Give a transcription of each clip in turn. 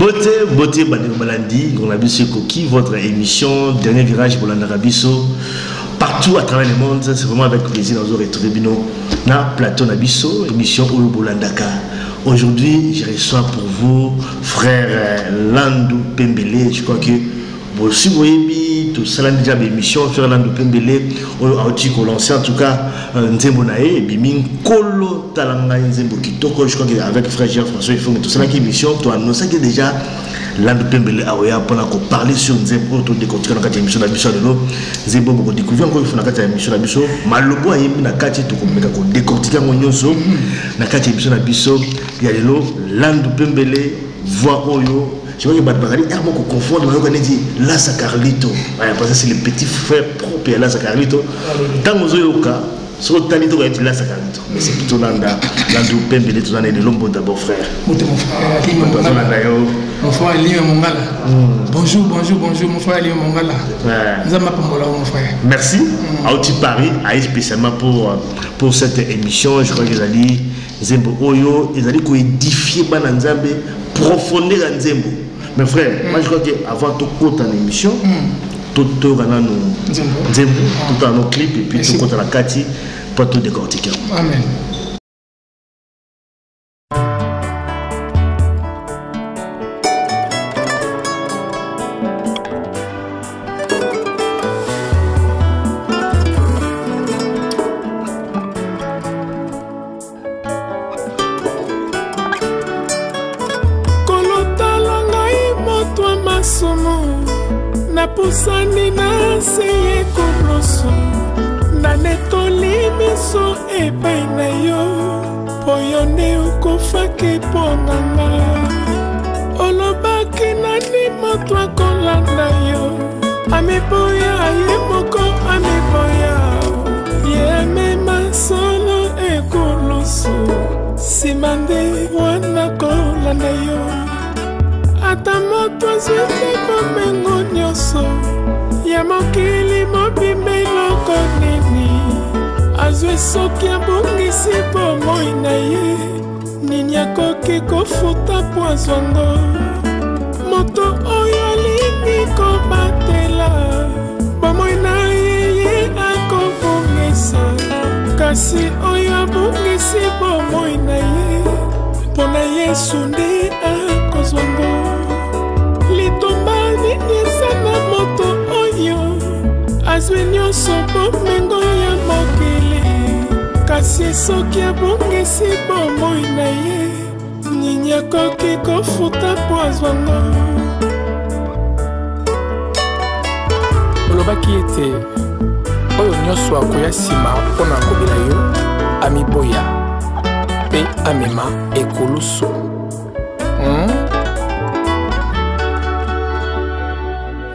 Beauté, Balandi, Gonabiso Koki, votre émission, dernier virage pour l'Andarabiso, partout à travers le monde. C'est vraiment avec plaisir de vous retrouver na plateau Nabiso, émission Oyo Bolandaka. Aujourd'hui, je reçois pour vous frère Landou Pembele. Je crois que si vous voyez tout ça, déjà l'émission, frère Landou Pembele, on lancé en tout cas Nzembo Nae, Bimin Kolo Talanga Nzembo Kitoko. Je crois qu'avec frère Jean-François, il faut que tout ça, l'émission, tu as annoncé que déjà Landou Pembele Aoya pour parler sur Nzembo, autour de continuer dans l'émission d'Abisso de l'eau. Nzembo, beaucoup découvrir encore, il faut dans l'émission d'Abisso. Malobo a émis la carte, tu comprends, décortiquer mon yoso, la carte d'émission d'Abisso, il y a de l'eau, Landou Pembele, voix Oyo. Je vois que Badbagari est un peu confondre, mais on dit Lassa Carlito. Parce que c'est le petit frère propre à Lassa Carlito. Tant que vous avez sur le Tanito, vous Lassa Carlito. Mais c'est plutôt Landou Pembele, tout de l'homme d'abord frère. Mon frère Elie Mongala. Bonjour, mon frère Elie Mongala. Mon frère. Merci. À Outi Paris, spécialement pour cette émission. Je crois qu'ils ont dit Nzembo Oyo, ils ont dit qu'on édifie Bananzambe, profondeur Nzembo. Mais frère, moi je crois qu'avant tout compte en émission, tout dans nos Nzembo, tout dans nos clips et puis tout compte à la Kati, pas tout décortiquer. Amen. Napusani na seye kubloso na netoli miso epai na yo po yo nde okufaki ponanga olobaki nani moto akolanda yo amiboya ye moko amiboya ye mema solo ekulusu nsima nde wana kolanda yo ata moto azwite bomengo nyonso ya mokili mobimba eloko nini azwi soki abongisi bomoi na ye nini akoki kofuta po azwango moto oyo alingi kobatela bomoi na ye akobongisa kasi oyo abongisi bomoi na ye mpo na Yesu nde akozwango litomba nini eza na moto oyo azwi nyonso bomengo ya mokili kasi soki abongisi bomoi na ye nini akoki kofuta po azwango olobaki ete oyo nyonso akoya nsima mpona kobela yo amiboya mpe amema ekolusu.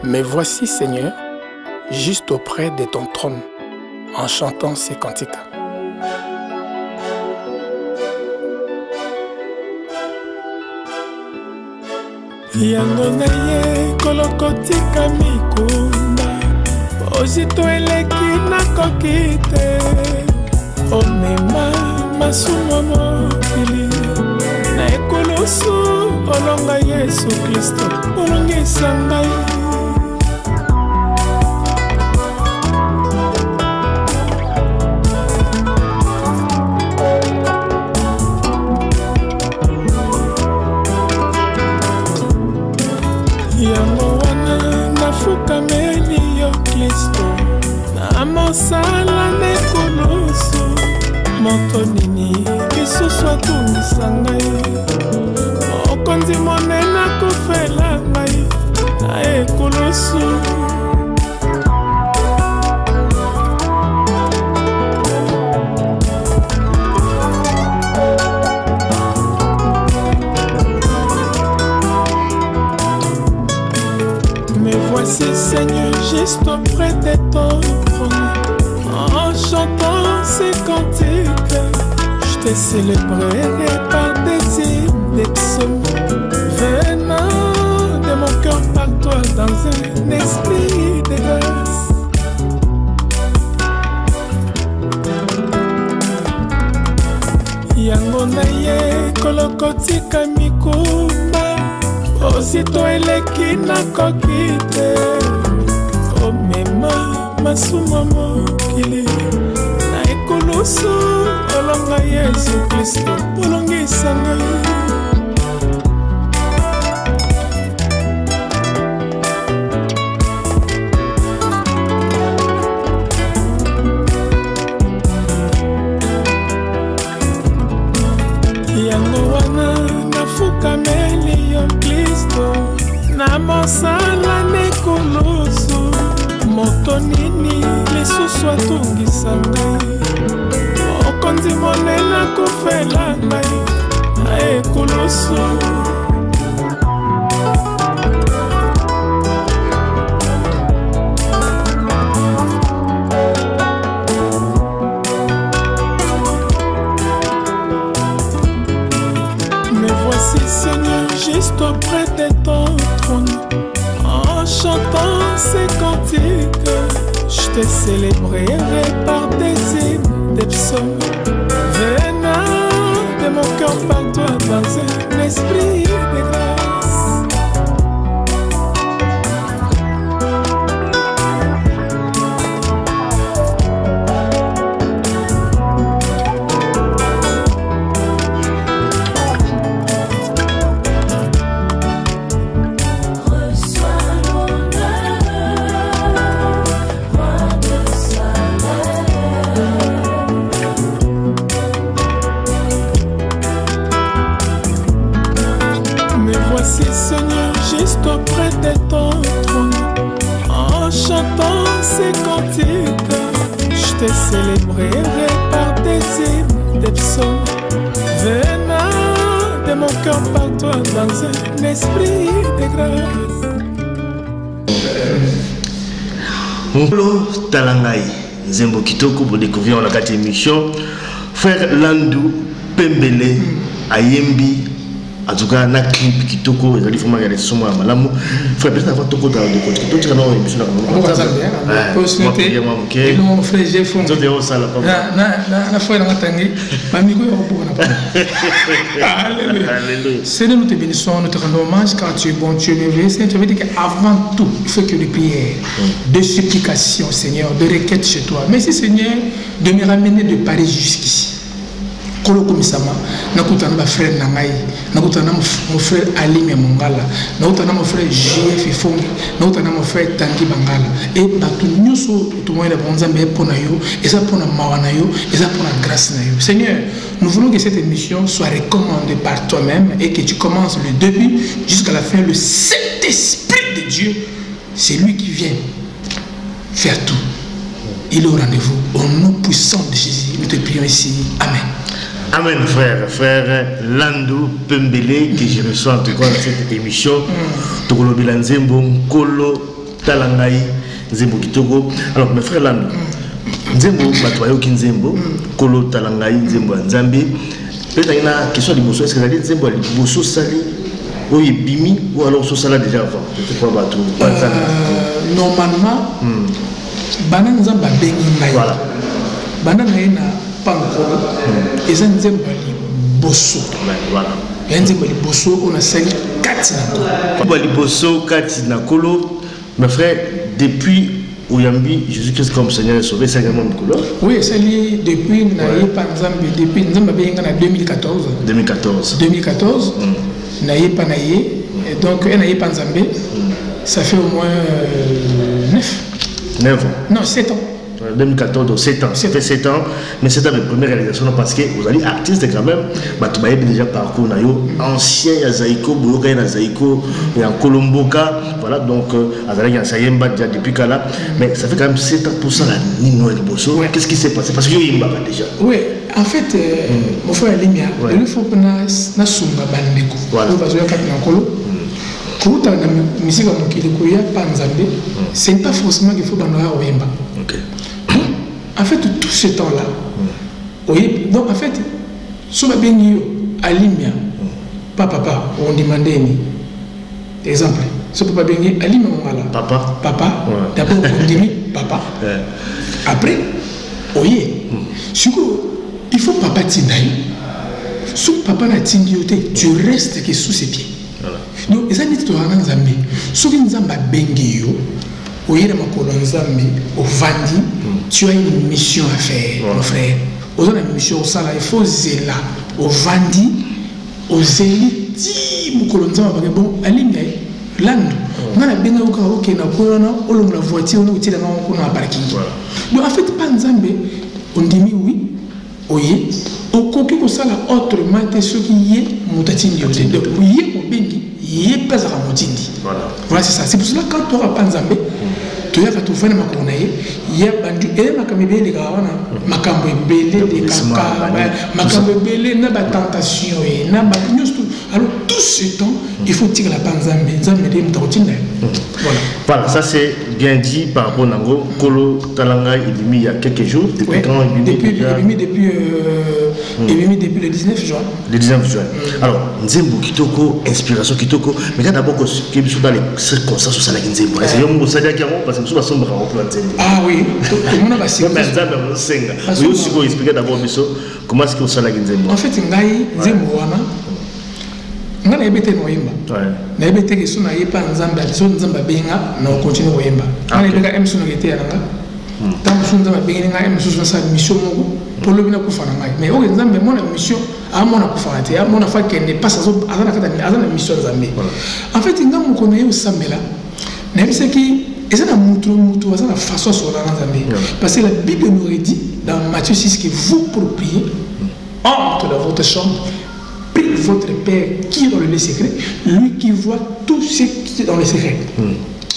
Mais voici, Seigneur, juste auprès de ton trône, en chantant ces cantiques. Yango na ye kolokotika mikunda ozito eleki nakoki te omema masumo mokili na ekulusu olonga Yesu Kristo olongisa ngai yango wana nafukameli yo Kristo na mosala nekulusu moto nini lisusu atungisa ngai mokonzi monene akofela ngai na ekulusu mais voici Seigneur juste auprès de ton trône en chantant ces cantiques je te célébrerai par des hymnes des psaumes venant de mon cœur par toi dans un esprit de grâce. Yango na ye kolokotika mikumba osito eleki nakoki te komema masumu mokili na ekulusu olonga Yesu Kristo olongisa ngai. Mosala nekulusu moto nini lisusu atungisa ngai okonzi monene akofela ngai na ekulusu. Me voici Seigneur juste auprès de ton trône. En chantant ces cantiques, je te célébrerai par des hymnes, des psaumes. Venant de mon cœur par toi dans un esprit de grâce. Seigneur, juste auprès de ton trône, en chantant ces cantiques, je te célébrerai par des hymnes, des psaumes. Venant de mon cœur par toi dans un esprit de grâce. Molo Talangai, Nzembo Kitoko pour découvrir la 4e émission. Frère Landou Pembele Ayembi. En tout cas, na clip Kitoko, il y a des fois il y a des sons à Malamu. Frère, peut-être avant Toko dans le côté Kitoko, tu as une émission là. On va ça bien. Possibilité. Et nous mon frère j'ai fond. Tout est au sale pas. Na foi na tangi. Mami ko yoko na pas. Alléluia. Seigneur, nous te bénissons, nous te rendons hommage car tu es bon, tu es merveilleux. Seigneur, tu veux dire qu'avant tout, il faut que de prières, de supplications, Seigneur, de requêtes chez toi. Merci Seigneur de me ramener de Paris jusqu'ici. Kolo komisama nakutana ba frère nangai nakutana mon frère Ali Mongala nakutana mon frère JF Fongi nakutana mon frère Tangi Bangala et batu nyuso tumoyela bonzambe pona yo eza pona mawana yo eza pona grâce na yo. Seigneur, nous voulons que cette émission soit recommandée par toi-même et que tu commences le début jusqu'à la fin. Le Saint-Esprit de Dieu, c'est lui qui vient faire tout. Il est au rendez-vous. Au nom puissant de Jésus, nous te prions ici. Amen. Amen, frère Landou Pembele, que je reçois en tout cas dans cette émission. Tokolo Bilanzembo, Nkolo Talangai, Nzembo Kitoko. Alors, mes frères Landou, Nzembo, Batoyo Kinzembo, Kolo Talangai, Nzembo Nzambi. Peut-être qu'il y a une question de Bosso. Est-ce que vous avez dit Nzembo Bosso Sali ou Bimi ou alors Sosala déjà avant? Normalement, Banan Nzamba Bengi. Voilà. Banan Naina. Pankolo, et ça nous aime Bosso. Voilà. Et nous aime Bosso, on a sali 4 Nakolo. Bosso, 4 Nakolo. Mes frères, depuis Oyambi, Jésus-Christ comme Seigneur et Sauveur, c'est également Nakolo. Oui, c'est depuis Naïe Panzambi, depuis Nzamba Benga en 2014. 2014. 2014. Naïe Panaïe. Et donc, Naïe Panzambi, ça fait au moins 9 ans. Non, 7 ans. 2014, donc 7 ans. Ça fait 7 ans, mais c'est la première réalisation parce que vous allez artiste quand même. Tu as déjà parcours ancien à Zaïko, Bouyoka à Zaïko, et en Colomboka. Voilà, donc Azali a Sayemba depuis Kala. Mais ça fait quand même 7 ans pour ça, la Nino et Bosso. Qu'est-ce qui s'est passé? Parce que Yimba déjà. Oui, en fait, mon frère Limia, il faut que nous sommes bandeko. Voilà. Quand on a mis musique à mon Kilikoya, Panzambe, c'est pas forcément qu'il faut dans la Oyemba. En fait, tout ce temps-là, oui, donc en fait, si on a bien dit à Limia, papa, on demandait, exemple, si on a bien dit à Limia, papa, d'abord on dit papa, après, oui, il faut papa t'indaï, si papa n'a t'indaï, tu restes que sous ses pieds. donc eza neti tozala na nzambe soki nzambe abengi yo oyela makolo nzambe ovandi tu as une mission à faire mon frère oza na mission osala il faut zela ovandi ozeli ti mokolo nzambe abake bon alinga landu nga na benga okaka okenda koyona olongola voiture ona otiela nga kuna na parking donc en fait pas nzambe ondimi oui oye okoki kosala autrement te soki ye moto atindi yo te donc ye mobengi ye mpe azaka motindi voilà c'est ça c'est pour cela quand toka pa nzambe toyaka tofandi makolo na ye ya bandu eye makambo ebele eleka wana makambo ebele lekaka makambo ebele na batentation ye na nyonso alors tout ce temps il faut tirer la pa nzambe nzambe nde moto akotinda ye voilà ça c'est bien dit par rapport nango kolo talanga ebimi il y a quelques jours depuis quand ebimi depuis le 19 juin le 19 juin alors nzembo kitoko inspiration kitoko mais quand d'abord que biso dans les circonstances ça la nzembo c'est yo mo sadia ki parce que biso basomba ka plan nzembo oui tout le monde va se mais nzambe mo senga oui aussi ko expliquer d'abord biso comment est-ce que ça la nzembo en fait ngai nzembo wana nga na ebete no yemba na ebete ke sona yepa nzambe so nzambe benga na continue koyemba na ebeka emso no kete yana tant que nzambe benga nga emso so sa mission moko pour le bina kufana ngai mais o nzambe mona mission a mona kufana te a mona fa kende passa so azana kata azana mission nzambe en fait nga moko na yo sambela na ebise ki ezana mutu azana façon sur la nzambe parce que la Bible nous dit dans Matthieu 6 que vous pour prier entre dans votre chambre prie votre Père qui est dans le secret, lui qui voit tout ce qui est dans le secret.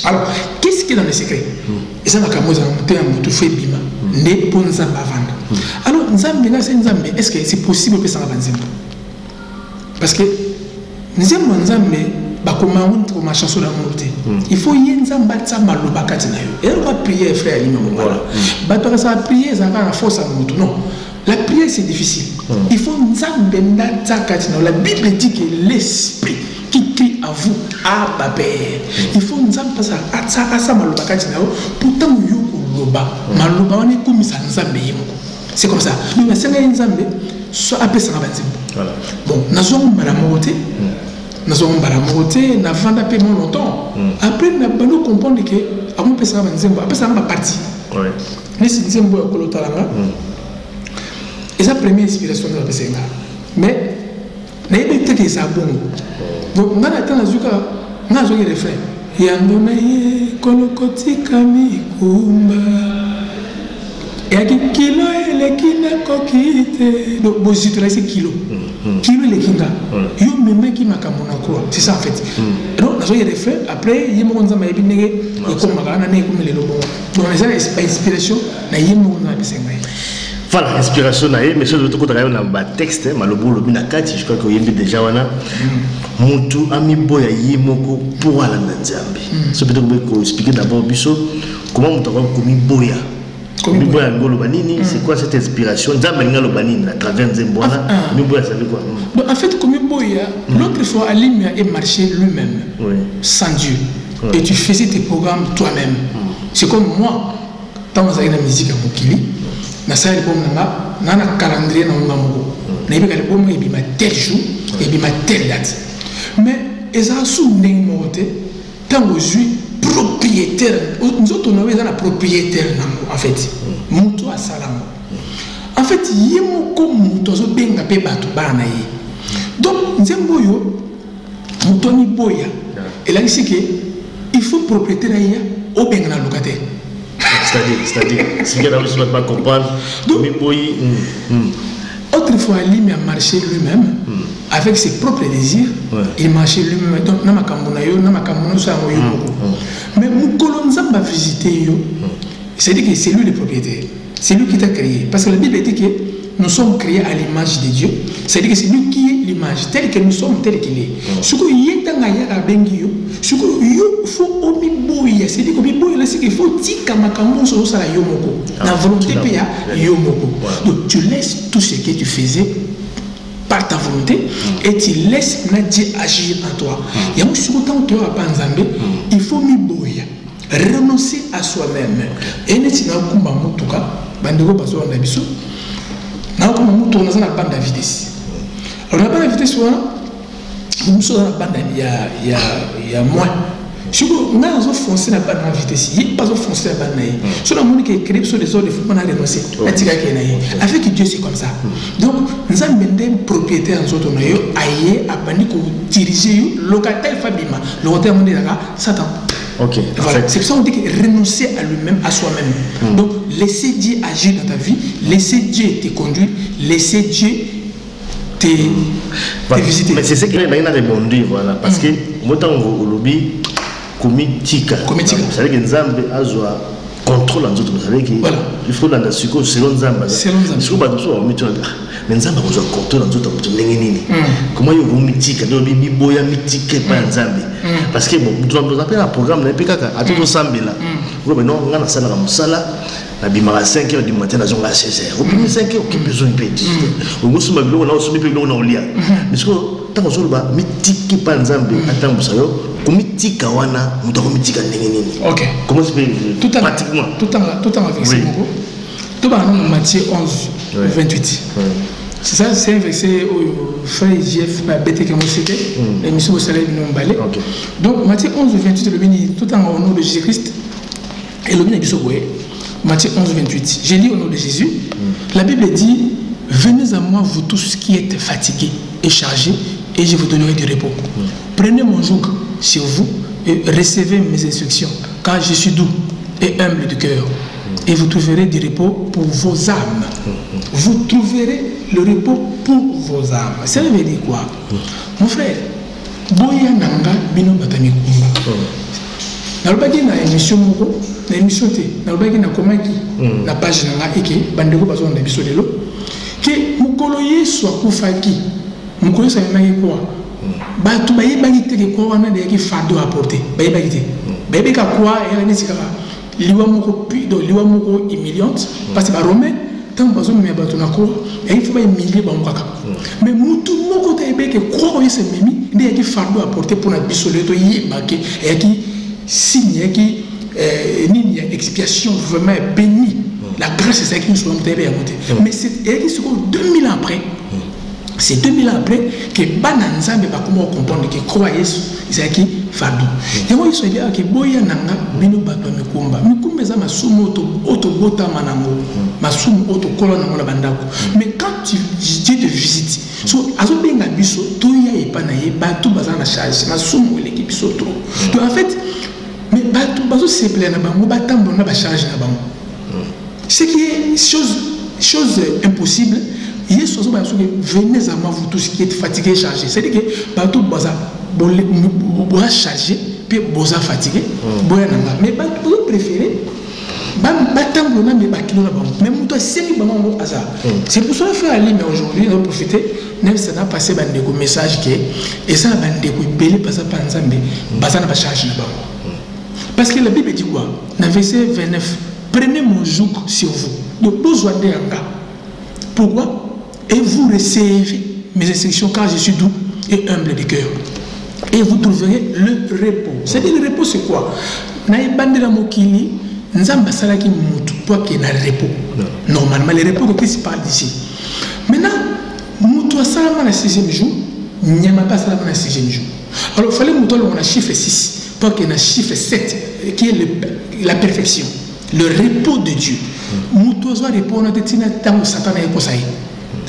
Alors, qu'est-ce qui est dans le secret? Et ça, c'est bima. Alors, est-ce que c'est possible que ça avance? Parce que nous avons ma chanson d'amour. Il faut y et on va prier, frère. On prier, ça va la force à nous. Non. La prière c'est difficile. Il faut la Bible dit que l'esprit qui crie à vous, Abba Père. Il faut passer à ça pourtant c'est comme ça. Mais c'est un Nzambe soit appelé ça bon, nous avons balamoté, nous avons vendé longtemps. Après nous avons comprendre que avant de faire ça, après ça on va partir. Mais si nous avons et sa première inspiration de la PCNA. Mais, il y a des gens qui sont bons. Donc, on a atteint la Zuka, on a joué les refrains. Yandonaye, Kolokoti, Kami, Kumba. Et à kilo, les kina kokite. Donc, bon, si tu as ces kilos. Kilo, les kina. Yo, même qui m'a kamona quoi. C'est ça en fait. Donc, on a joué les refrains. Après, il y a mon zama, il y a donc, les inspiration, il y a mon zama, voilà, inspiration nae, mais ce que tu as un texte, malobo lobi nakati, je crois que yembi déjà wana. Mutu ami boya yimoko pour la nzambe. Ce peut-être que expliquer d'abord biso comment mutu va komi boya. Komi boya ngolo banini, c'est quoi cette inspiration? Nzambe ngalo banini à travers nzembo wana. Komi boya ça veut quoi? Donc en fait komi boya, l'autre fois Alim a marché lui-même sans Dieu. Et tu faisais tes programmes toi-même. C'est comme moi, quand on a la musique à Mokili. Na sa album na na calendrier na ngamo na ibe album e bima tel jour et bima telle date mais eza sous ndenge moté tango jui propriétaire nous autres on est dans la propriétaire en fait muto a salam en fait yemo ko muto zo benga pe bato bana yi donc nzembo yo muto ni boya et là ici que il faut propriétaire ya o benga na locataire. C'est-à-dire, si quelqu'un ne peut pas comprendre, autrefois, il a marché lui-même avec ses propres désirs. Il marchait lui-même. Donc, mais Moukolonza m'a visité. C'est-à-dire que c'est lui le propriétaire. C'est lui qui t'a créé. Parce que la Bible dit que nous sommes créés à l'image de Dieu. C'est-à-dire que c'est lui qui est l'image, tel que nous sommes, tel qu'il est. Ce que il est dans la bengio, ce que il faut omiboya, c'est-à-dire qu'il faut dire que makambo sur ça la yomoko, la volonté paya yomoko. Donc tu laisses tout ce que tu faisais par ta volonté et tu laisses Dieu agir en toi. Il y a un second temps il faut miboya, renoncer à soi-même. Et nous avons kumba mutuka, bandego bazo na biso. Nous avons la bande à vitesse. Alors la bande à vitesse, nous sommes dans la bande, il y a moins. Si vous avez foncé la bande en vitesse, il n'y a pas foncé la bande. Si vous avez écrit sur les autres, il faut renoncer. Avec Dieu, c'est comme ça. Donc, nous avons des propriétaires en autres, aïe, à bandi pour diriger le locataire Fabima. Le locataire, on est là, Satan. Ok. Voilà. C'est pour ça qu'on dit que renoncer à lui-même, à soi-même. Donc, laisser Dieu agir dans ta vie, laisser Dieu te conduire, laisser Dieu te visiter. Mais c'est ce qu'il a répondu, voilà. Parce que, moi, dans le lobby, Komitika. C'est-à-dire que Nzambe a contrôle dans d'autres. Il faut dans la sucre selon Nzamba. Selon Nzamba. Mais Nzamba a contrôle dans d'autres. Comment il y a un mythique, il y a un mythique par Nzambe. Parce que nous appelons un programme de l'EPK à tout ensemble là. Non, on a la salle à Moussala. À 5h du matin, à 16h. Au premier 5h, on a besoin de péter. On a besoin de péter, on a besoin mais ce que tant que je mythique par Nzambe, attends, vous savez, comme mythique à Wana, nous avons mythique à Nénéné. Ok. Comment se fait pratiquement tout en avec ce mot. Tout en Matthieu 11, 28. C'est ça, c'est un verset où frère JF m'a bêté comme c'était, l'émission au soleil nous emballé. Donc, Matthieu 11, 28, le béni, tout en au nom de Jésus-Christ, et le béni du Soboé. Matthieu 11, 28. J'ai lu au nom de Jésus. La Bible dit: venez à moi, vous tous qui êtes fatigués et chargés, et je vous donnerai du repos. Prenez mon joug sur vous et recevez mes instructions, car je suis doux et humble de cœur. Et vous trouverez du repos pour vos âmes. Vous trouverez le repos pour vos âmes. Ça veut dire quoi? Mon frère, Boya Nanga Bino Batami Kumba. Nalobaki na émission moko, na émission te, nalobaki na komaki na page nanga eke bandeko bazo na biso lelo ke mukolo yesu akufaki mukolo yesu amemaki kwa bato bayebaki te ke kwa wana ndeyaki fardeau apporter bayebaki te bayebeka kwa eyaka neti kaka liwa moko liwa moko humiliante parce que baromain ntango bazomemya bato na kwa eyaki fo bahumilie bango kaka mais mutu moko te ayebeki kwa oyo yesu ememi nde eyaki fardeau apporter mpona biso lelo toyebake eyaki signe qui une expiation vraiment bénie. La grâce c'est ça qui nous sommes à côté. Mais c'est 2000 ans après. C'est 2000 ans après que Bananzambe va comprendre que croyez c'est qui Fadou. Et moi, je suis dit que Boya Nanga, Bino Bato Mikumba. Mikumba, c'est ma somme auto bota manango. Ma somme auto colonne dans la bandako. Mais quand Dieu te visite, so, azo benga biso, toya et panaye, Bato Bazana charge, ma somme ou l'équipe trop. Donc en fait, mais Bato se plaît na bango, Batambo na ba charge na bango. Ce qui est chose impossible. Yes, venez à moi, vous tous qui êtes fatigués et chargés. C'est-à-dire que Bato Baza boza chargé, puis boza fatigué, boya nanga. Mais Bato préféré, Batambo na me bakilo na bango. Mais muto semi bango hasard. C'est pour ça que frère Ali, mais aujourd'hui, on va profiter. Même ça n'a passé bandeko message que et ça bandeko belé pas ça panzambe, baza na ba charge na bango. Parce que la Bible dit quoi? Dans verset 29, prenez mon joug sur vous. Donc besoin de yanga. Pourquoi? Et vous recevez mes instructions car je suis doux et humble de cœur. Et vous trouverez le repos. C'est-à-dire le repos c'est quoi? Naïbandela mokili, nzamba salaki mutu, toi qui es dans le repos. Normalement, le repos que Christ parle d'ici. Maintenant, mutu a salama na 6e jour, nyama pas salama na 6e jour. Alors, il fallait mutu on a chiffre 6, toi qui est dans chiffre 7, qui est la perfection, le repos de Dieu. Mutu a repos na tetina tango Satan est conseillé.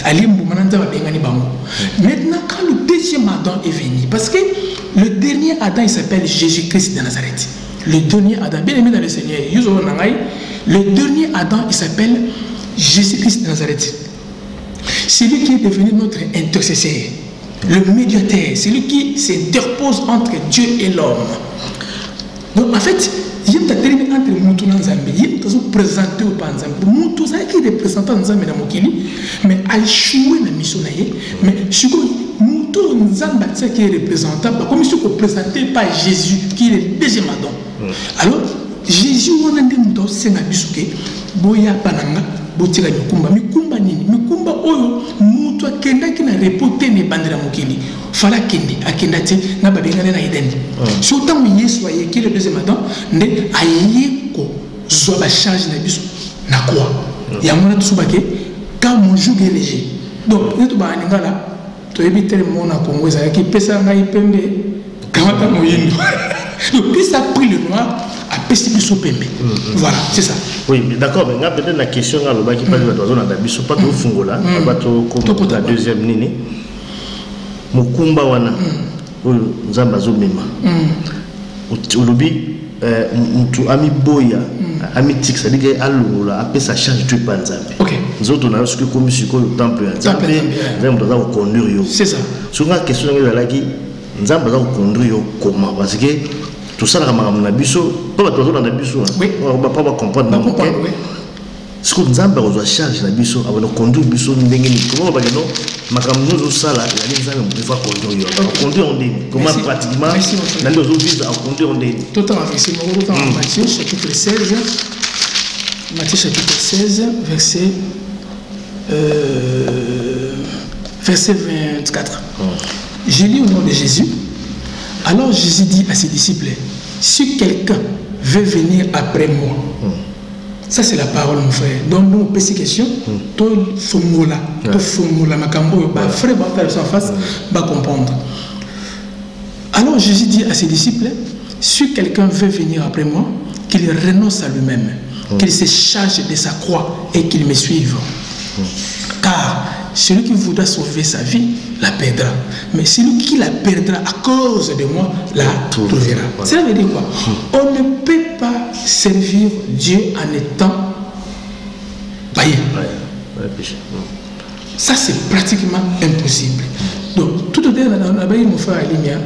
Maintenant, quand le deuxième Adam est venu, parce que le dernier Adam il s'appelle Jésus-Christ de Nazareth. Le dernier Adam, bien aimé dans le Seigneur, le dernier Adam il s'appelle Jésus-Christ de Nazareth. C'est lui qui est devenu notre intercesseur, le médiateur, c'est lui qui s'interpose entre Dieu et l'homme. Donc en fait, il y a un entre Moutou et Nzambe, il y a un présenté au Nzambe. Moutou, c'est qui est représentant Nzambe dans Mokili, mais a échoué dans la mission. Mais si Moutou Nzambe, c'est qui est représentant, comme si on présenté par Jésus, qui est le deuxième Adam. Alors, Jésus, on a dit Moutou, c'est un bisouké, Boya Pananga, Botira Mikumba, Mikumba Nini, Mikumba Oyo, Moutou, Kenda qui n'a reporté les bandes de Mokili. Fala Kendi, à Kendati, n'a pas bien à Eden. Surtout, il y a qui est le deuxième Adam, ne aïe ko zoba charge na biso na quoi. Il y a mon autre soubake, quand mon joug est léger. Donc, nous sommes là, tu évites le monde à Congo, ça qui peut ça ngai pembe, kamata moyindo. Donc qui ça pris le noir a pessimé sous pembe. Voilà, c'est ça. Oui, d'accord, mais peut-être la question à l'oba qui parle de la zone d'Abisso, pas de Fungola, pas de la deuxième nini. Mukumba wana, Zambazo Mema. Olobi, tu ami boya, ami tix, ça dit que alula, après ça change tout pas Nzambe. Ok. Nous autres on a reçu comme sur le temple Nzambe, Nzambe doit conduire. C'est ça. Sur la question de la qui Nzambe doit conduire comment, parce que tout ça, on a biso, pas tout dans la biso. Oui. On va pas comprendre. On va comprendre. Ce que nous avons besoin de charger la biso, avant de conduire biso, comment on va dire non? Macam nous ça là, il y a des gens qui vont conduire. Conduire on dit. Comment pratiquement? Dans les autres villes, on conduire on dit. Tout en Matthieu, Matthieu chapitre 16, Matthieu chapitre 16, verset 24. Je lis au nom de Jésus. Alors Jésus dit à ses disciples, si quelqu'un veut venir après moi, ça c'est la parole mon frère. Donc nous on pose ces questions, tout formula, ma cambo, frère va faire sa face, va comprendre. Alors Jésus dit à ses disciples, si quelqu'un veut venir après moi, qu'il renonce à lui-même, qu'il se charge de sa croix et qu'il me suive. Car celui qui voudra sauver sa vie la perdra. Mais celui qui la perdra à cause de moi la trouvera. Cela veut dire quoi? On ne peut pas servir Dieu en étant païen. Ça, c'est pratiquement impossible. Donc, tout au début, on a mon frère Alimia.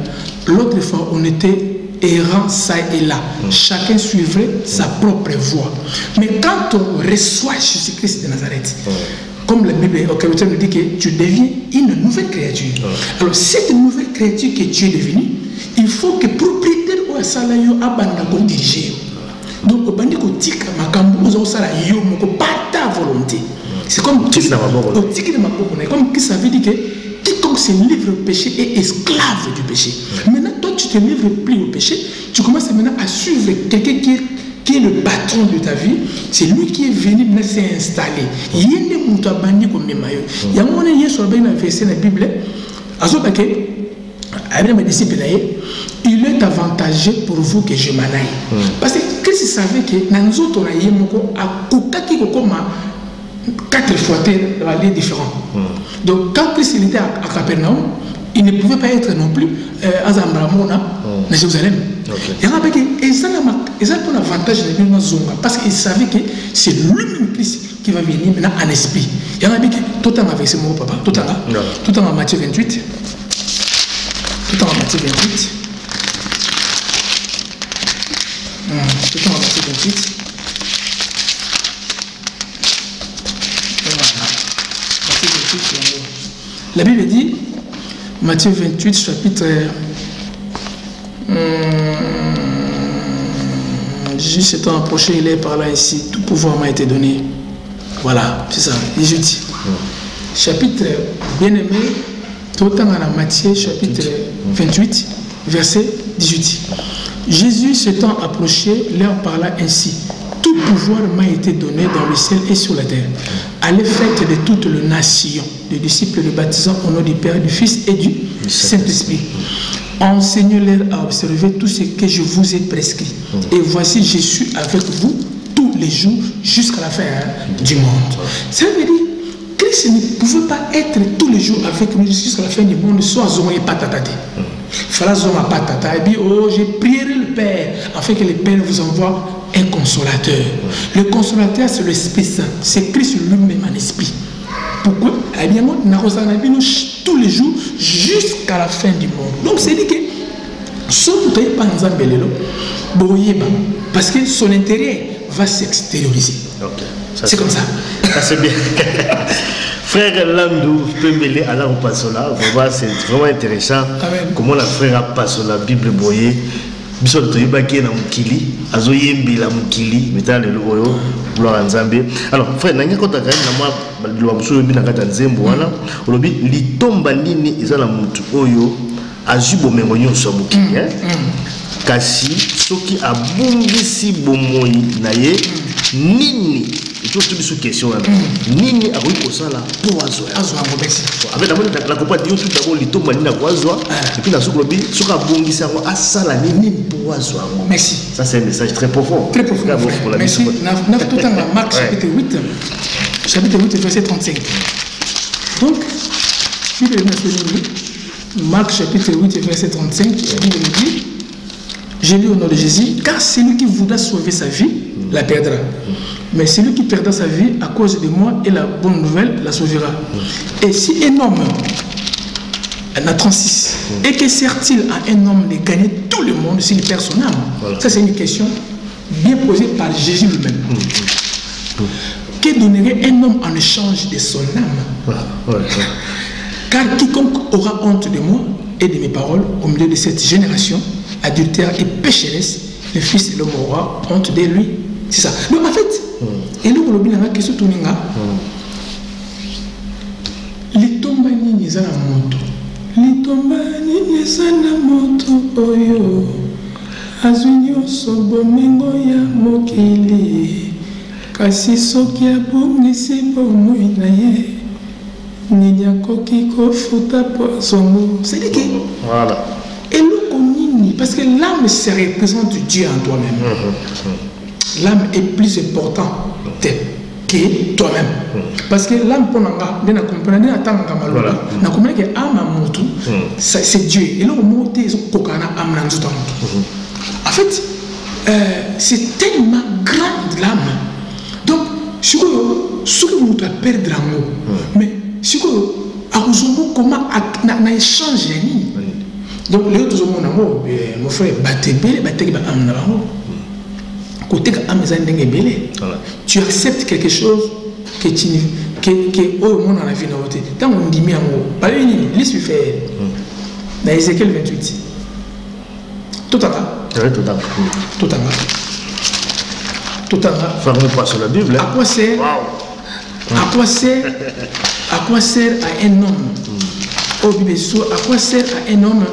L'autre fois, on était errant ça et là. Chacun suivrait sa propre voie. Mais quand on reçoit Jésus-Christ de Nazareth, comme la Bible au Chrétien nous dit que tu deviens une nouvelle créature. Alors, cette nouvelle créature que tu es devenue, il faut que le propriétaire ou un salaire abandonne pour diriger. Donc, au bandit côté makambo aux salaire yo pas ta volonté. C'est comme qui ça va comme qui ça veut dire que quiconque se livre au péché est esclave du péché. Maintenant, toi, tu te livres plus au péché, tu commences maintenant à suivre quelqu'un qui est le patron de ta vie, c'est lui qui est venu s'est installé. Il y a des gens qui ont banni comme des maillots. Il y a un verset dans la Bible, il est avantageux pour vous que je m'en aille. Parce que Christ savait que dans nous autres, on a 4 fois différents. Donc quand Christ était à Capernaum, il ne pouvait pas être non plus à Zambramona, dans Jérusalem. Il y a un avantage de Zonga parce qu'il savait que c'est lui-même Christ qui va venir maintenant en esprit. Il y a un tout le temps avec ce mot, papa, tout le temps en Matthieu 28. Tout le temps en Matthieu 28. Tout le temps en Matthieu 28. La Bible dit, Matthieu 28, chapitre... Jésus s'étant approché, il est par là ici, tout pouvoir m'a été donné. Voilà, c'est ça, 18. Chapitre bien-aimé, tout le temps à la Matthieu, chapitre 28, verset 18. Jésus s'étant approché, leur parla ainsi. Tout pouvoir m'a été donné dans le ciel et sur la terre. Allez faites de toutes les nations, des disciples le baptisant au nom du Père, du Fils et du Saint-Esprit. Enseignez-leur à observer tout ce que je vous ai prescrit. Et voici, je suis avec vous tous les jours jusqu'à la fin du monde. Ça veut dire, Christ ne pouvait pas être tous les jours avec nous jusqu'à la fin du monde, soit Zon et Patatati. Fala Zon à Patata, et dit, oh, je prierai le Père, afin que le Père vous envoie un consolateur. Le consolateur, c'est l'Esprit Saint. C'est Christ lui-même en esprit. Pourquoi? Eh bien, nous avons tous les jours jusqu'à la fin du monde. Donc, c'est dit que si vous n'avez pas parce que son intérieur va s'extérioriser. C'est comme ça. Ça c'est bien. Frère Landou, Pembele, alors on passe là. C'est vraiment intéressant. Amen. Comment la frère passe la Bible boyée. Biso toyibaki na mukili azoyembi la mukili metale loyo gloire nzambe. Alors frère nanga kota kani na mwa balwa musuyo bi na kata nzembo wana olobi litomba nini ezala mutu oyo azubo mengo nyonso mukili kasi soki abungisi bomoi na ye nini et tout sous question nini a eu pour ça là pour azo merci avec la compagnie tout d'abord les tombes na kwazo et puis la sous-globi suka bongisa ngo asala nini pour azo merci ça c'est un message très profond merci na tout dans la Marc chapitre 8 verset 35 donc Marc chapitre 8 verset 35 la Bible dit je lis au nom de Jésus, car celui qui voudra sauver sa vie, la perdra. Mais celui qui perdra sa vie à cause de moi et la bonne nouvelle, la sauvera. Et si un homme, en 36, et que sert-il à un homme de gagner tout le monde s'il perd son âme? Voilà. Ça, c'est une question bien posée par Jésus lui-même. Que donnerait un homme en échange de son âme? Car quiconque aura honte de moi et de mes paroles au milieu de cette génération, adultère et pécheresse, le fils de l'homme aura honte de lui. C'est ça. Donc en fait, et là on a dit que ce tourninga, les tombani ni zana moto, les tombani ni zana moto oyo, azunyo sobomengo ya mokili, kasi soki abongisi bomoi na ye, nini akoki kofuta poisongo. C'est-à-dire que voilà. Et parce que l'âme se représente Dieu en toi-même. L'âme est plus importante que toi-même. Parce que l'âme, c'est Dieu. Et là, en fait, c'est tellement grande l'âme. Donc, si vous perdre l'amour, mais si vous comment échange donc les autres hommes mon frère tu acceptes quelque chose que tu que au monde dans la vie tant on dit mais amour pas une liste fait dans Ézéchiel 28 totalement fermez pas sur la Bible à quoi sert à quoi sert à un homme à quoi sert à un homme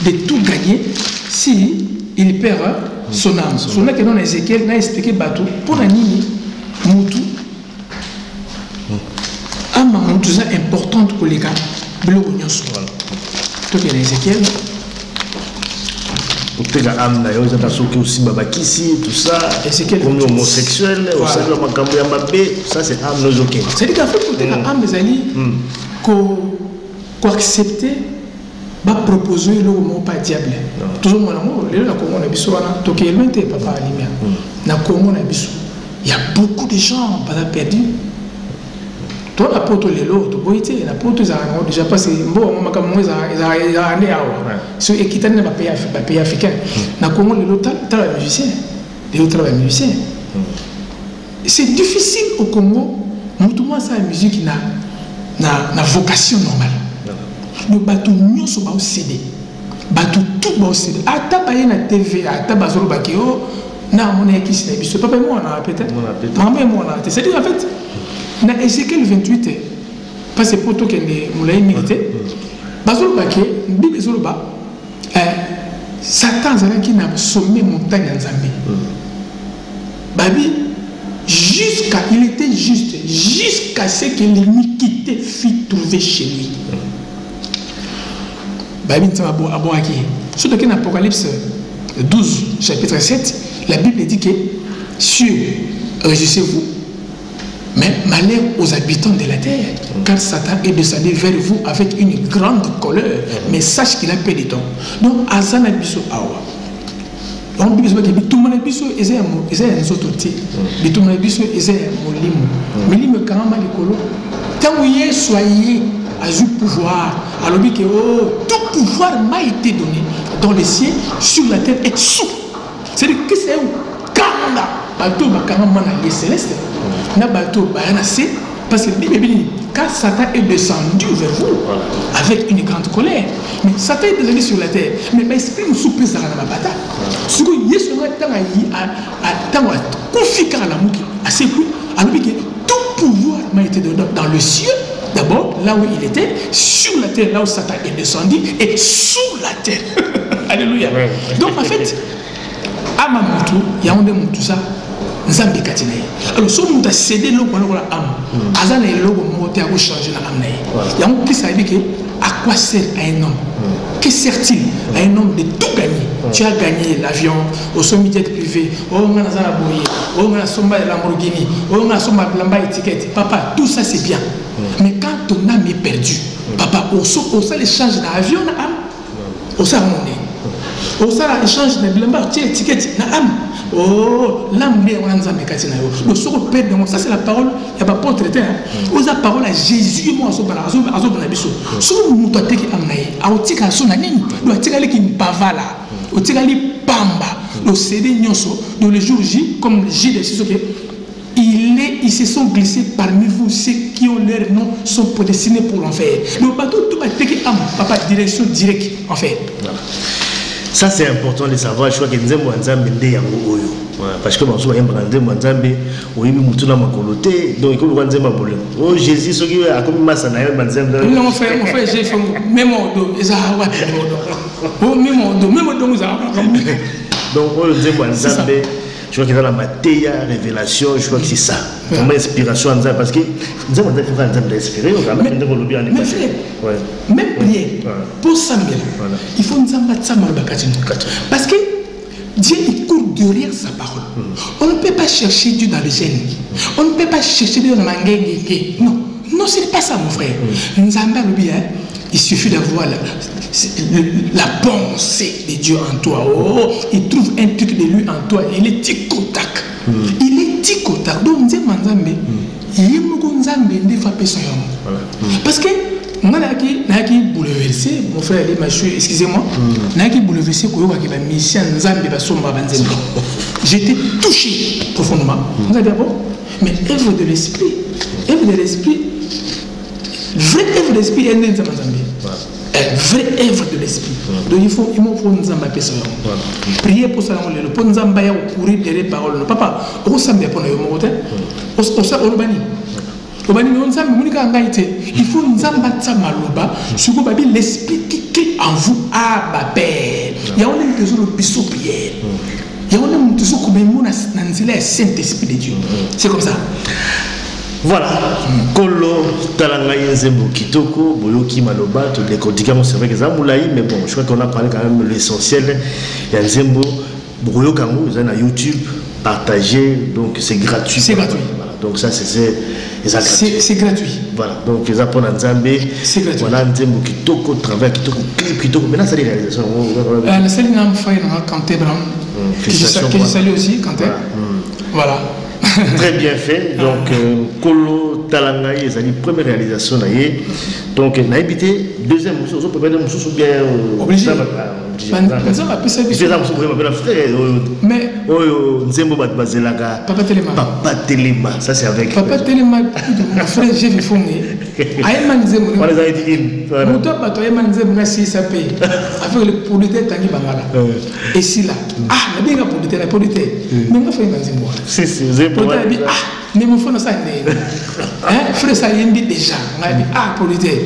de tout gagner si il perd son âme? Son âme que dans Ézéchiel n'a expliqué bateau pour la nini mutu âme mutu c'est importante pour les gars bleu nyonso to que Ézéchiel utega âme na yo za soki aussi babakisi tout ça comme homosexuel au sein de makambo ya mabe ça c'est âme nozoke c'est dire qu'en fait utega âme ezali ko accepter va proposer le mot pas diable toujours mon amour le la Congo na biso wana to ke loin te papa alimia na Congo na biso il y a beaucoup de gens pas perdu toi la poto lelo to boité la poto za déjà passé mbo makambo za ande awa so ekitani na pays africain na Congo lelo travail musicien c'est difficile au Congo mutu moi ça musique na vocation normale. Le bateau nous sommes au CD, bateau tout au CD. Ata baye na TV, ata bazolo bakio, na mon équipe na biso. Papa moi on a peut-être. Maman moi on a. C'est-à-dire en fait, na Ézéchiel 28, parce que pour tout que les moulay milité, bazolo bakio, bible bazolo ba, Satan zala qui na sommet montagne en Zambie. Babi il était juste jusqu'à ce que l'iniquité fût trouvée chez lui. Surtout qu'en Apocalypse 12, chapitre 7, la Bible dit que cieux, réjouissez-vous, mais malheur aux habitants de la terre, car Satan est descendu vers vous avec une grande colère, mais sache qu'il a peu de temps. Donc, Azana Biso Awa. On dit que tout le monde est un autre. Tout le monde est un molimo caramba likolo. Tant que soyez à du pouvoir, alors que tout pouvoir m'a été donné dans les cieux, sur la terre et sous. C'est-à-dire que c'est où Kanda, bateau caramba les célestes, na bateau bayanase, parce que quand Satan est descendu vers vous avec une grande colère, mais Satan est descendu sur la terre, mais l'esprit nous soupèse dans la bataille. Ce que Yesu a confié à la mouki, à ses coups, alors que tout pouvoir m'a été donné dans le ciel, d'abord là où il était, sur la terre, là où Satan est descendu, et sous la terre. Alléluia. Donc en fait, à ma moutou, il y a un de tout ça. nzambe kati na ye. Alors so muta céder lo ko la âme azana eloko mo te ko changer la âme na ye. Ya mo pisa dit que à quoi sert un homme? Que sert-il à un homme de tout gagner? Tu as gagné l'avion, au sommet jet privé, on a la boye, on a somba de Lamborghini, on a somba de lamba étiquette. Papa, tout ça c'est bien. Mais quand ton âme est perdue, papa, on ça l'échange d'avion na âme, on ça on ça l'échange de lamba étiquette na âme. Oh, l'âme est en train de se faire. Le sort perd donc ça c'est la parole. Il n'y a pas de traité. Aux parole à Jésus moi so bana azo na biso. So muto teki amnaye. Aotika so na nini? Do atika li ki bavala. Otika li pamba. Le CD nyonso dans le jour J comme le J de Sisoke. Ils se sont glissés parmi vous ceux qui ont leur nom sont prédestinés pour l'enfer. Le bateau tout va teki am papa direction directe en fait. Ça c'est important de savoir. Je crois que nous avons parce que nous avons donc oh Jésus ce qui a comme masse na non fait j'ai fait même odo donc je crois que dans la matière révélation je crois que c'est ça vraiment inspiration parce que nous avons inspiré même prier pour Samuel il faut nous parce que Dieu il court derrière sa parole. On ne peut pas chercher Dieu dans les gènes. On ne peut pas chercher Dieu dans la mangue. Non, non, ce n'est pas ça mon frère. Il suffit d'avoir la pensée de Dieu en toi. Oh, il trouve un truc de lui en toi. Il est tic-tac. Il est tic-tac. Donc, Dieu m'a dit, parce que naki bouleversé mon frère excusez-moi naki bouleversé ko yoka ki ba mission nzambe ba somba banzembe. J'étais touché profondément. Vous allez bon mais œuvre de l'esprit vraie œuvre de l'esprit est nzambe. Vraie œuvre de l'esprit. Donc il faut nzamba pesa. Prier pour ça le pour nzamba ya courir derrière parole. Papa o sambe pour yo mokote. O ça olobani. Il faut nous embattre l'esprit qui est en vous à Père. Il y a un toujours le bisou prière. Il y a un toujours comme un Saint-Esprit de Dieu. C'est comme ça. Voilà. Kolo Talangaye Nzembo Kitoko, Boyoki Maloba, tous les codications, c'est vrai que ça moulaï, mais bon, je crois qu'on a parlé quand même de l'essentiel. Il y a Nzembo, Boyokango, ils ont un YouTube, partagé, donc c'est gratuit. C'est gratuit. Voilà. Donc ça c'est gratuit. Voilà, donc les apprennent en Zambie. C'est gratuit. Voilà, Nzembo Kitoko, travail Kitoko, clip Kitoko. Maintenant, c'est les réalisations. La salle n'a pas fait un Kanté Brown. Que je salue aussi, Kanté. Voilà. Très bien fait. Donc, Kolo Talangaye, c'est la première réalisation. Donc, on a habité deuxième mousseau. On peut pas dire mousseau ou bien. Obligé. Mais. Papa Telema. Ça, c'est avec. Papa Telema, mon frère, j'ai vu fondé. Aïman Zembo. On les a dit. Mouton Bato Aïman Zembo, si ça paye. Avec le producteur Tangi Bangala. Et si là. Ah, mais bien la producteur. Mais on fait Aïman Zembo. C'est mais mon frère, ça frère, ça y est déjà. On a dit, ah, producteur.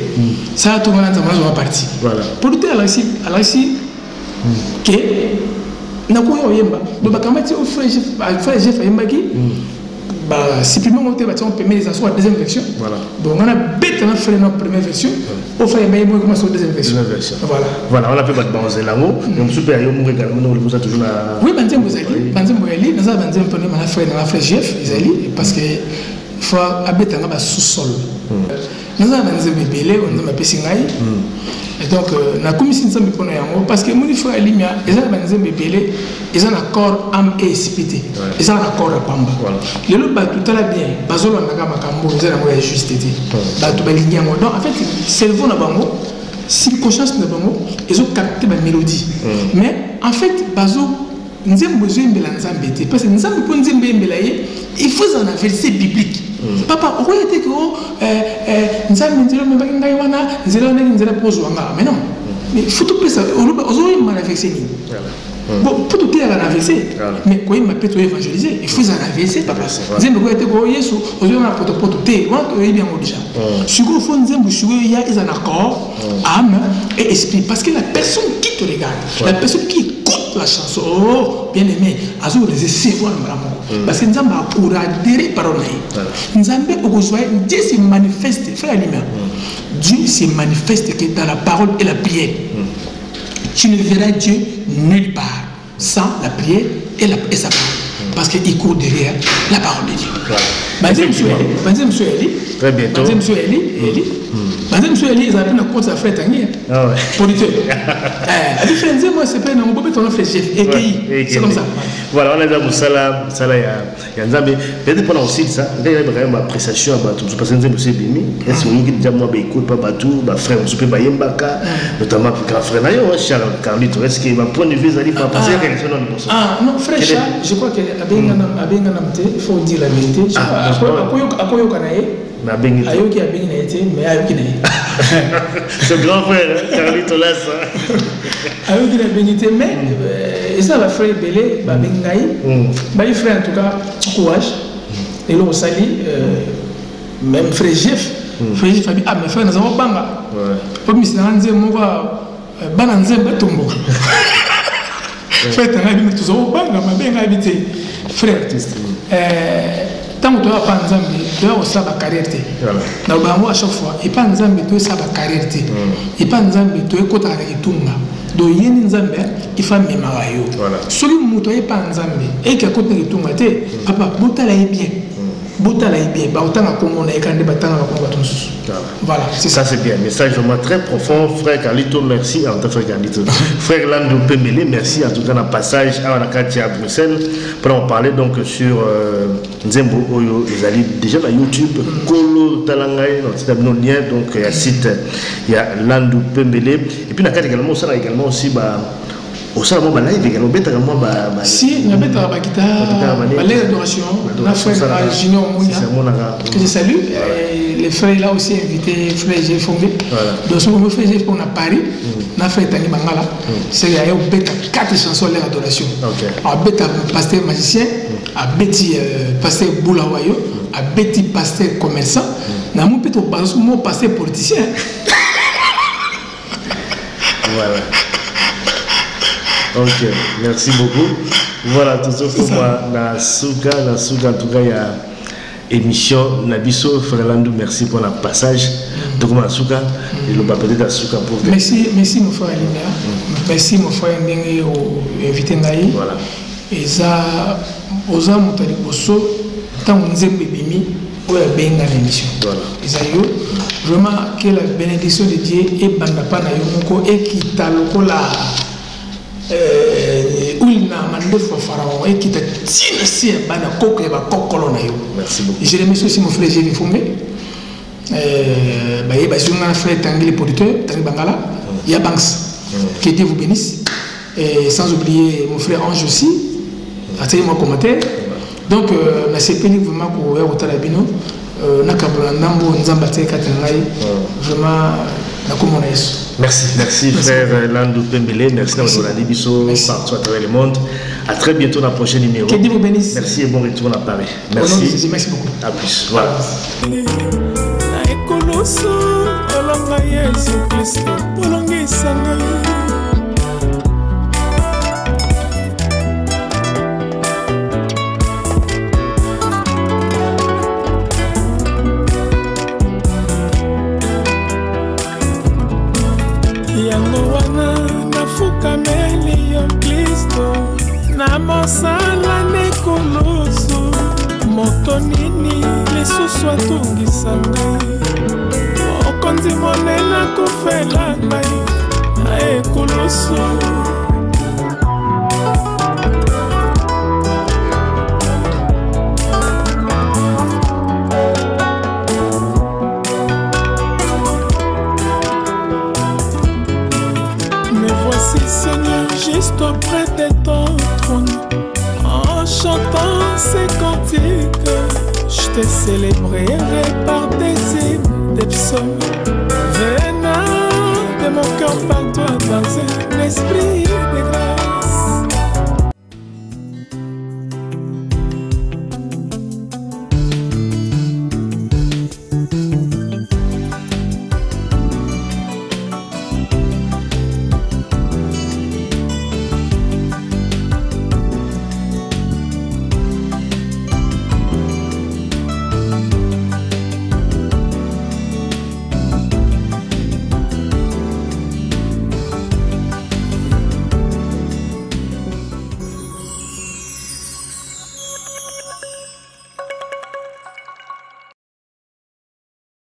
Ça a tout le monde dans ma partie. Voilà. Producteur, alors ici, que Nakoyo Yemba. Donc, quand on frère Jeff Yemba qui, simplement, on permet les assoirs à la deuxième version. Voilà. Donc, on a bêtement fait notre première version. On fait Yemba Yemba commence sur la deuxième version. Voilà. Voilà, on a fait battre Banzé Lango. Donc, super, on a également, on a toujours la. Oui, Banzé Mbozali. Banzé Mbozali. Nous avons Banzé Mbozali, on a frère Jeff, parce que il faut habiter dans le sous-sol. Nous avons Banzé Mbozali, on a Pessingaï. Et donc, la commission de parce que mon frère Limia, ils ont ils ont un accord âme et esprit. Ils ont un accord à Pamba. Les autres, tout à bien, Bazolo Nagamakambo, ils ont la justice. Donc, en fait, cerveau n'a pas circonstance n'a pas ils ont capté la mélodie. Mais, en fait, Bazo, nous avons besoin de l'ensemble. Parce que nous avons besoin de il faut un verset biblique. Papa, pourquoi est-ce que nous avons dit mais non, mais il faut tout ça. On a fait bon, pour tout faire un AVC, mais quand il m'a peut-être évangélisé, il faut un AVC, papa. Vous avez été Yesu, vous avez un prototype, vous avez bien déjà. Si vous faites il y a un accord, âme et esprit, parce que la personne qui te regarde, la personne qui écoute chante la chanson, oh, bien aimé, azo recevoir le parce que nous avons pour adhérer parole. Nous avons besoin, Dieu se manifeste, frère Alima. Dieu se manifeste que dans la parole et la prière. Tu ne verras Dieu nulle part sans la prière et sa parole. Parce qu'il court derrière la parole de Dieu. Très bientôt. Monsieur Eli, ils avaient une compte à faire tanguer. Ah ouais. Politique. La différence, moi, c'est pas un peu ton fait chef. C'est comme ça. Voilà, on a déjà ça il y a Nzambe. Peut-être pendant aussi ça, il y a quand même appréciation à Batou. Parce que Nzambe c'est béni. Est-ce que vous déjà moi écoute pas Batou, ba frère, on peut pas Yembaka, notamment grand frère Nayo, Charles Carlito. Est-ce que ma point de vue allait pas passer à l'élection dans le Congo? Ah non, frère Charles, je crois que il faut dire la vérité. À quoi Ayoki a bien été, mais Ayoki n'a ce grand frère, Carlito là, ça. Ayoki n'a bien été, mais ça va frère Belé, Bengaï, frère en tout cas, courage. Et l'on sali, même frère Jeff. Frère Jeff a dit, ah, mes frères, nous avons banga. Comme si nous avons bananzé, batumbo. Frère, nous avons banga, mais bien habité. Frère, tant que tu as pas Nzambe, tu as aussi la carrière. Na bango à chaque fois, et pas Nzambe tu as sa carrière. Et pas Nzambe tu as côté avec Tunga. Do yeni Nzambe, il faut même marayo. Celui qui tu pas Nzambe et qui a côté avec Tunga, papa, botala est bien. Botala est bien. Ba autant à comment on est quand débattant à comment tous. Voilà, c'est ça. C'est bien. Message vraiment très profond, frère Carlito, merci à frère Carlito. Frère Landou Pembele, merci en tout cas dans le passage à Wanakatia à Bruxelles pour en parler donc sur Nzembo Oyo. Ils allaient déjà dans YouTube, Kolo Talangaï, dans le lien, donc il y a site, il y a Landou Pembele. Et puis, également, ça également aussi, au sein de mon live également, si, nous avons la guitare, l'adoration, la frère Junior Mounia, que je salue, les frères là aussi invités, frère G. Fongé. Donc, ce qu'on fait, c'est qu'on a Paris, on a fait Tangi Bangala, c'est qu'il y a 4 chansons de l'adoration. Alors, Beta pasteur magicien, à Betty pasteur Boulawayo, à Betty pasteur commerçant, n'a mon pasteur politicien. Voilà. Ok, merci beaucoup. Voilà, tout ça pour moi, la Souka, en tout cas, il y a émission Nabiso, frère Landou, merci pour le passage. Donc, la Souka, et le papier de la Souka pour vous. Merci, mon frère Alimea. Merci, mon frère Ndenge, invité Naï. Voilà. Et ça, aux âmes, on t'a dit, tant on aime bébé, on a bien dans l'émission. Voilà. Et ça, vraiment, que la bénédiction de Dieu est bandapa na et qui t'a le là. Où il n'a pas pharaon et qui t'a tiré si un bana coque et va cocolon. Merci beaucoup. Je remercie aussi mon frère Jérémy Fongé. Il y a un frère Tanguy Politeur, Tanguy Bangala. Il y a Banks. Que Dieu vous bénisse. Et sans oublier mon frère Ange aussi. Attendez mon commentaire. Donc, la CPN vraiment pour Outarabino. Nakabla Nambo Nzambate Katengai. Vraiment, la commune. Merci frère Landou Pembele, merci d'avoir la Bisso partout à travers le monde. À très bientôt dans le prochain numéro. Que Dieu vous bénisse. Merci et bon retour à Paris. Merci. Merci beaucoup. À plus. Voilà. Mosala nekoloso moto nini lisusu atungisa ngai okonzi monene akofela ngai na ekoloso me voici Seigneur juste auprès de ton trône. En chantant ces cantiques, je te célébrerai par des hymnes, des psaumes. Venant de mon cœur par toi dans un esprit de grâce.